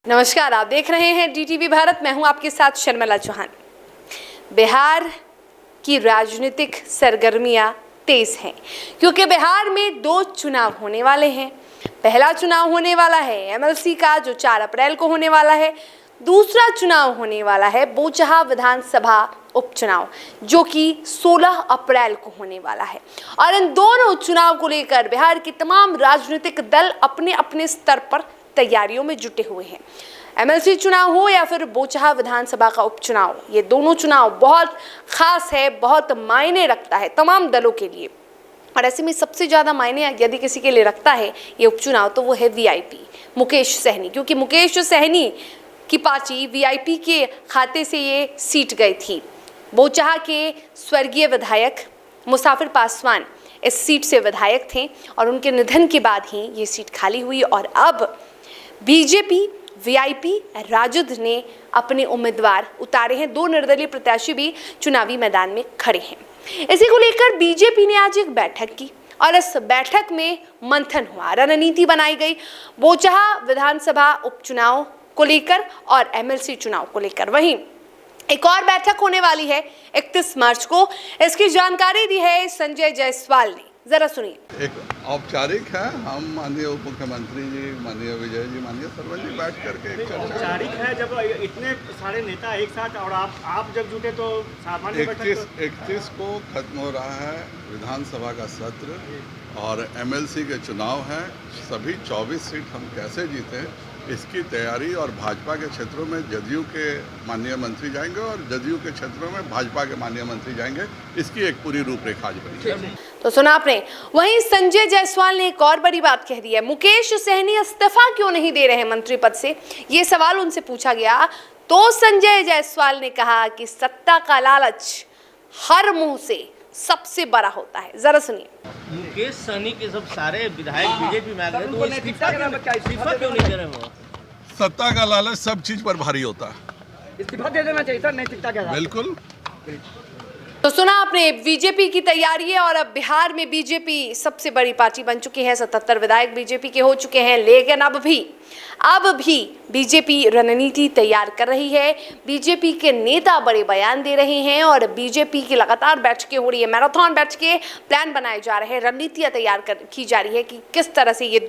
नमस्कार, आप देख रहे हैं DTV भारत। मैं हूं आपके साथ शर्मिला चौहान। बिहार की राजनीतिक सरगर्मियां तेज हैं क्योंकि बिहार में 2 चुनाव होने वाले हैं। पहला चुनाव होने वाला है MLC का, जो 4 अप्रैल को होने वाला है। दूसरा चुनाव होने वाला है बोचहा विधानसभा उपचुनाव, जो कि 16 अप्रैल को होने वाला है। और इन दोनों चुनाव को लेकर बिहार के तमाम राजनीतिक दल अपने अपने स्तर पर तैयारियों में जुटे हुए हैं। MLC चुनाव हो या फिर बोचहा विधानसभा का उपचुनाव, ये दोनों चुनाव बहुत खास है, बहुत मायने रखता है तमाम दलों के लिए। और ऐसे में सबसे ज़्यादा मायने यदि किसी के लिए रखता है ये उपचुनाव, तो वो है VIP मुकेश सहनी, क्योंकि मुकेश सहनी की पार्टी VIP के खाते से ये सीट गई थी। बोचहा के स्वर्गीय विधायक मुसाफिर पासवान इस सीट से विधायक थे और उनके निधन के बाद ही ये सीट खाली हुई और अब BJP VIP राजद ने अपने उम्मीदवार उतारे हैं। 2 निर्दलीय प्रत्याशी भी चुनावी मैदान में खड़े हैं। इसी को लेकर BJP ने आज एक बैठक की और इस बैठक में मंथन हुआ, रणनीति बनाई गई बोचहा विधानसभा उपचुनाव को लेकर और MLC चुनाव को लेकर। वहीं एक और बैठक होने वाली है 31 मार्च को। इसकी जानकारी दी है संजय जायसवाल ने, जरा सुनिए। एक औपचारिक है, हम माननीय उप मुख्यमंत्री जी, माननीय विजय जी, माननीय सरवन जी बैठ करके एक चर्चा। औपचारिक है जब इतने सारे नेता एक साथ और आप जब जुटे तो सामान्य 31 को खत्म हो रहा है विधानसभा का सत्र और MLC के चुनाव हैं। सभी 24 सीट हम कैसे जीते, इसकी तैयारी और भाजपा के क्षेत्रों में जदयू के माननीय मंत्री जाएंगे और जदयू के क्षेत्रों में भाजपा के माननीय मंत्री जाएंगे, इसकी एक पूरी रूपरेखा आज बनी है। तो सुना आपने। वहीं संजय जायसवाल ने एक और बड़ी बात कह दी है। मुकेश सहनी इस्तीफा क्यों नहीं दे रहे मंत्री पद से, ये सवाल उनसे पूछा गया तो संजय जायसवाल ने कहा कि सत्ता का लालच हर मुंह से सबसे बड़ा होता है। जरा सुनिए। मुकेश सहनी के सब सारे विधायक BJP में आ गए, तो इस्तीफा क्यों नहीं दे रहे हो? सत्ता का लालच सब चीज पर भारी होता है, इस्तीफा दे देना चाहिए सर, नैतिकता के साथ। बिल्कुल। तो सुना आपने, BJP की तैयारी है और अब बिहार में BJP सबसे बड़ी पार्टी बन चुकी है। 77 विधायक BJP के हो चुके हैं, लेकिन अब भी BJP रणनीति तैयार कर रही है। BJP के नेता बड़े बयान दे रहे हैं और BJP की लगातार बैठकें हो रही है, मैराथन बैठकें, प्लान बनाए जा रहे हैं, रणनीतियाँ तैयार की जा रही है कि किस तरह से ये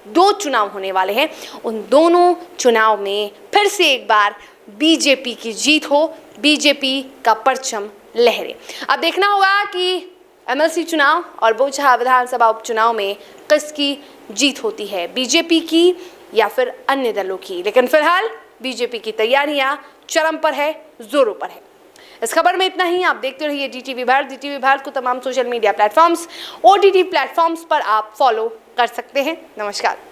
दो चुनाव होने वाले हैं, उन दोनों चुनाव में फिर से एक बार BJP की जीत हो, BJP का परचम लहरे। अब देखना होगा कि MLC चुनाव और बोचहा विधानसभा उपचुनाव में किसकी जीत होती है, BJP की या फिर अन्य दलों की। लेकिन फिलहाल BJP की तैयारियां चरम पर है, जोरों पर है। इस खबर में इतना ही। आप देखते रहिए DTV भारत। DTV भारत को तमाम social media platforms, OTT platforms पर आप फॉलो कर सकते हैं। नमस्कार।